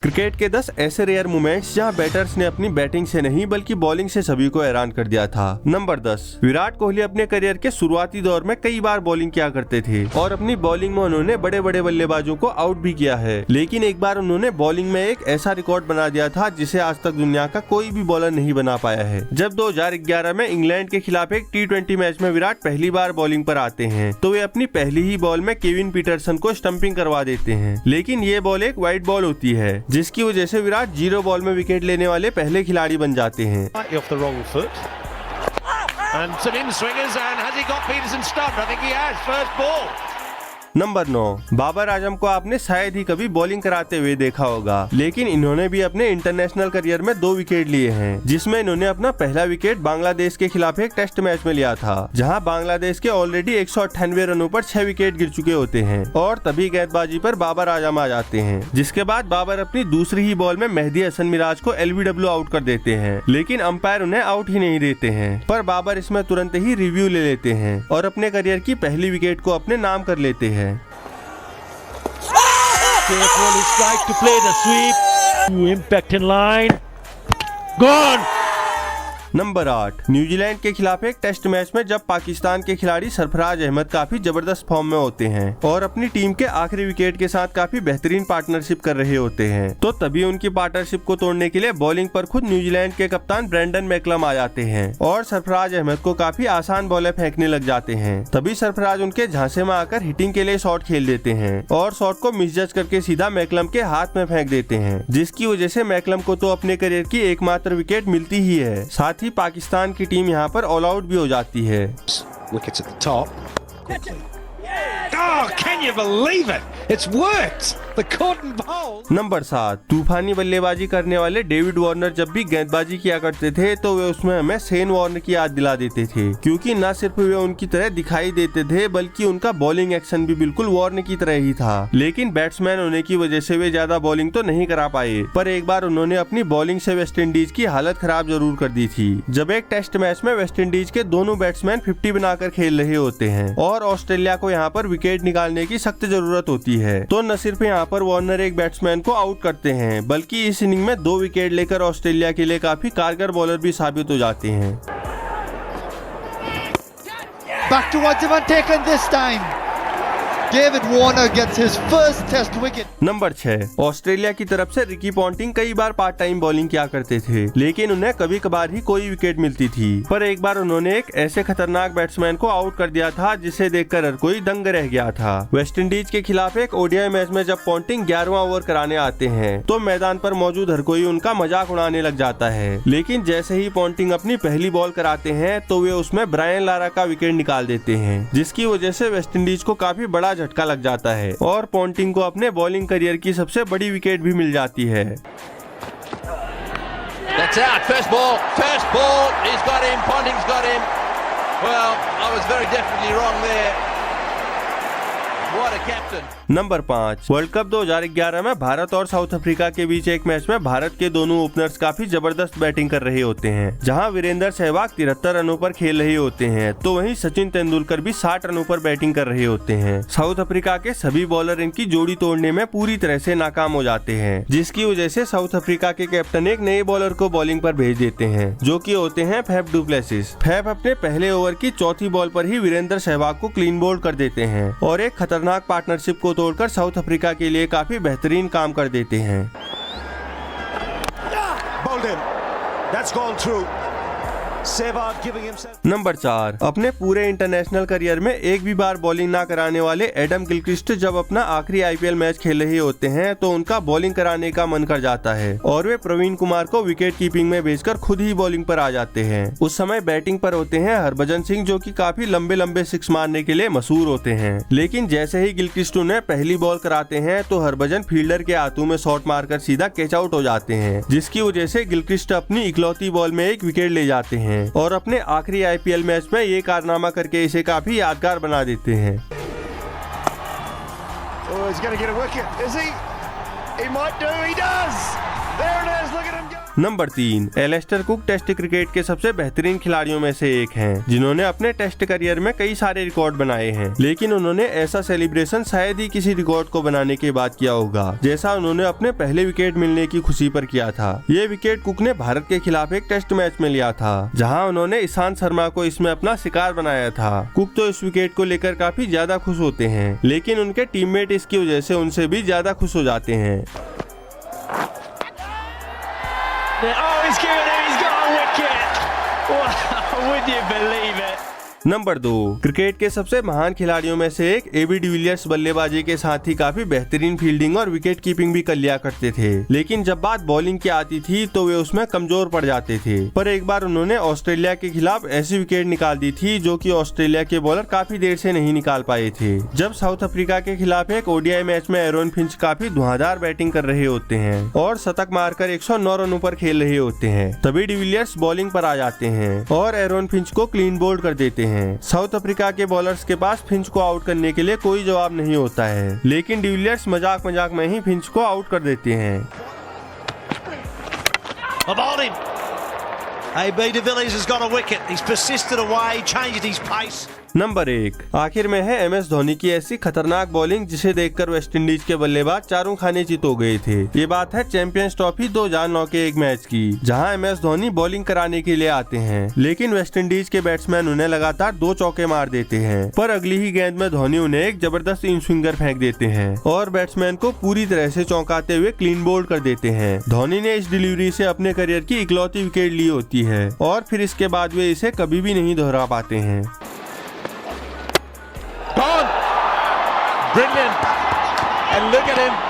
Cricket के 10 ऐसे rare moments जहां बैटर्स ने अपनी बैटिंग से नहीं बल्कि बॉलिंग से सभी को हैरान कर दिया था। नंबर 10, विराट कोहली अपने करियर के शुरुआती दौर में कई बार बॉलिंग किया करते थे और अपनी बॉलिंग में उन्होंने बड़े बड़े बल्लेबाजों को आउट भी किया है, लेकिन एक बार उन्होंने बॉलिंग में एक ऐसा रिकॉर्ड बना दिया था जिसे आज तक दुनिया का कोई भी बॉलर नहीं बना पाया है। जब 2011 में इंग्लैंड के खिलाफ एक T20 मैच में विराट पहली बार बॉलिंग पर आते हैं तो वे अपनी पहली ही बॉल में केविन पीटरसन को स्टंपिंग करवा देते हैं, लेकिन ये बॉल एक वाइड बॉल होती है जिसकी वजह से विराट 0 बॉल में विकेट लेने वाले पहले खिलाड़ी बन जाते हैं। नंबर 9, बाबर आजम को आपने शायद ही कभी बॉलिंग कराते हुए देखा होगा, लेकिन इन्होंने भी अपने इंटरनेशनल करियर में 2 विकेट लिए हैं, जिसमें इन्होंने अपना पहला विकेट बांग्लादेश के खिलाफ एक टेस्ट मैच में लिया था, जहां बांग्लादेश के ऑलरेडी 198 रनों पर 6 विकेट गिर चुके होते हैं और तभी गेंदबाजी पर बाबर आजम आ जाते हैं, जिसके बाद बाबर अपनी दूसरी ही बॉल में मेहदी हसन मिराज को LBW आउट कर देते हैं, लेकिन अंपायर उन्हें आउट ही नहीं देते हैं, पर बाबर इसमें तुरंत ही रिव्यू ले लेते हैं और अपने करियर की पहली विकेट को अपने नाम कर लेते हैं। Careful his strike to play the sweep. Impact in line. Gone. Number 8, New Zealand के खिलाफ एक टेस्ट मैच में जब पाकिस्तान के खिलाड़ी सरफराज अहमद काफी जबरदस्त फॉर्म में होते हैं और अपनी टीम के आखिरी विकेट के साथ काफी बेहतरीन पार्टनरशिप कर रहे होते हैं, तो तभी उनकी पार्टनरशिप को तोड़ने के लिए बॉलिंग पर खुद न्यूजीलैंड के कप्तान ब्रेंडन मैकलम आ जाते हैं और सरफराज अहमद को काफी आसान बॉलें फेंकने लग जाते हैं। तभी सरफराज उनके झांसे में आकर हिटिंग के लिए शॉट खेल देते हैं और शॉट को मिसजज करके सीधा मैकलम के हाथ में फेंक देते हैं, जिसकी वजह से मैकलम को तो अपने करियर की एकमात्र विकेट मिलती ही है, साथ ही पाकिस्तान की टीम यहां पर ऑल आउट भी हो जाती है। Wickets at the top. Oh, can you believe it? It's worked. The cotton bowl. Number 7, तूफानी बल्लेबाजी करने वाले डेविड वार्नर जब भी गेंदबाजी किया करते थे तो वे उसमें हमें शेन वार्नर की याद दिला देते थे, क्योंकि न सिर्फ वे उनकी तरह दिखाई देते थे बल्कि उनका बॉलिंग एक्शन भी बिल्कुल वार्नर की तरह ही था, लेकिन बैट्समैन होने की वजह से वे ज्यादा बॉलिंग तो नहीं करा पाए, पर एक बार उन्होंने अपनी बॉलिंग से वेस्ट इंडीज की हालत खराब जरूर कर दी थी, जब एक टेस्ट मैच में वेस्ट इंडीज के दोनों बैट्समैन 50 बनाकर खेल रहे होते हैं और ऑस्ट्रेलिया को यहाँ पर विकेट निकालने की सख्त जरूरत होती है, तो न सिर्फ यहाँ पर वार्नर एक बैट्समैन को आउट करते हैं बल्कि इस इनिंग में 2 विकेट लेकर ऑस्ट्रेलिया के लिए काफी कारगर बॉलर भी साबित हो जाते हैं। Back towards him and taken this time. David Warner gets his first test wicket. Number 6, Australia की तरफ से रिकी पॉन्टिंग कई बार पार्ट टाइम बॉलिंग किया करते थे, लेकिन उन्हें कभी कभार ही कोई विकेट मिलती थी, पर एक बार उन्होंने एक ऐसे खतरनाक बैट्समैन को आउट कर दिया था जिसे देखकर हर कोई दंग रह गया था। वेस्ट इंडीज के खिलाफ एक ODI मैच में जब पॉन्टिंग 11वां ओवर कराने आते हैं तो मैदान पर मौजूद हर कोई उनका मजाक उड़ाने लग जाता है, लेकिन जैसे ही पॉन्टिंग अपनी पहली बॉल कराते हैं तो वे उसमें ब्रायन लारा का विकेट निकाल देते हैं, जिसकी वजह से वेस्ट इंडीज को काफी बड़ा झटका लग जाता है और पॉन्टिंग को अपने बॉलिंग करियर की सबसे बड़ी विकेट भी मिल जाती है। That's out. First ball, he's got him, Ponting's got him. Well, I was very definitely wrong there. What a captain. Number 5, world cup 2011 में भारत और साउथ अफ्रीका के बीच एक मैच में भारत के दोनों ओपनर्स काफी जबरदस्त बैटिंग कर रहे होते हैं, जहां वीरेंद्र सहवाग 73 रनों पर खेल रहे होते हैं तो वहीं सचिन तेंदुलकर भी 60 रनों पर बैटिंग कर रहे होते हैं। साउथ अफ्रीका के सभी बॉलर इनकी जोड़ी तोड़ने में पूरी तरह से नाकाम हो जाते हैं, जिसकी वजह से साउथ अफ्रीका के कैप्टन एक नए बॉलर को बॉलिंग पर भेज देते हैं जो कि होते हैं फैफ डु प्लेसिस। फैफ अपने पहले ओवर की चौथी बॉल पर ही वीरेंद्र सहवाग को क्लीन बोल्ड कर देते हैं और एक खतरनाक पार्टनरशिप को तोड़कर साउथ अफ्रीका के लिए काफी बेहतरीन काम कर देते हैं। नंबर 4, अपने पूरे इंटरनेशनल करियर में एक भी बार बॉलिंग ना कराने वाले एडम गिलक्रिस्ट जब अपना आखिरी IPL मैच खेल रहे होते हैं तो उनका बॉलिंग कराने का मन कर जाता है और वे प्रवीण कुमार को विकेट कीपिंग में भेजकर खुद ही बॉलिंग पर आ जाते हैं। उस समय बैटिंग पर होते हैं हरभजन सिंह, जो कि काफी लंबे लंबे सिक्स मारने के लिए मशहूर होते हैं, लेकिन जैसे ही गिलक्रिस्ट उन्हें पहली बॉल कराते हैं तो हरभजन फील्डर के हाथों में शॉट मारकर सीधा कैच आउट हो जाते हैं, जिसकी वजह से गिलक्रिस्ट अपनी इकलौती बॉल में एक विकेट ले जाते हैं और अपने आखिरी IPL मैच में ये कारनामा करके इसे काफी यादगार बना देते हैं। Number 3, Alastair Cook test cricket के सबसे बेहतरीन खिलाड़ियों में से एक हैं, जिन्होंने अपने टेस्ट करियर में कई सारे रिकॉर्ड बनाए हैं, लेकिन उन्होंने ऐसा सेलिब्रेशन शायद ही किसी रिकॉर्ड को बनाने के बाद किया होगा जैसा उन्होंने अपने पहले विकेट मिलने की खुशी पर किया था। ये विकेट कुक ने भारत के खिलाफ एक टेस्ट मैच में लिया था, जहां उन्होंने ईशांत शर्मा को इसमें अपना शिकार बनाया था। कुक तो इस विकेट को लेकर काफी ज्यादा खुश होते हैं, लेकिन उनके टीममेट इसकी वजह से उनसे भी ज्यादा खुश हो जाते हैं। Oh, he's got a wicket. Wow, would you believe it? Number 2, cricket के सबसे महान खिलाड़ियों में से एक एबी डिविलियर्स बल्लेबाजी के साथ ही काफी बेहतरीन फील्डिंग और विकेट कीपिंग भी कर लिया करते थे, लेकिन जब बात बॉलिंग की आती थी तो वे उसमें कमजोर पड़ जाते थे। पर एक बार उन्होंने ऑस्ट्रेलिया के खिलाफ ऐसी विकेट निकाल दी थी जो कि ऑस्ट्रेलिया के बॉलर काफी देर से नहीं निकाल पाए थे। जब साउथ अफ्रीका के खिलाफ एक ओडीआई मैच में एरोन फिंच काफी धुआंधार बैटिंग कर रहे होते हैं और शतक मारकर 109 रनों पर खेल रहे होते हैं, तभी डिविलियर्स बॉलिंग पर आ जाते हैं और एरोन फिंच को क्लीन बोल्ड कर देते हैं। साउथ अफ्रीका के बॉलर्स के पास फिंच को आउट करने के लिए कोई जवाब नहीं होता है, लेकिन डिविलियर्स मजाक मजाक में ही फिंच को आउट कर देते हैं। About him. AB de Villiers has got a wicket. He's persisted away, changed his pace. Number 1, आखिर में है MS धोनी की ऐसी खतरनाक बॉलिंग जिसे देखकर वेस्ट इंडीज के बल्लेबाज चारों खाने चित हो गए थे। ये बात है चैंपियंस ट्रॉफी 2009 के एक मैच की, जहां MS धोनी बॉलिंग कराने के लिए आते हैं, लेकिन वेस्ट इंडीज के बैट्समैन उन्हें लगातार 2 चौके मार देते हैं। पर अगली ही गेंद में धोनी उन्हें एक जबरदस्त इन स्विंगर फेंक देते हैं और बैट्समैन को पूरी तरह से चौंकाते हुए क्लीन बोल्ड कर देते हैं। धोनी ने इस डिलीवरी से अपने करियर की इकलौती विकेट ली होती है और फिर इसके बाद वे इसे कभी भी नहीं दोहरा पाते हैं। Brilliant. And look at him.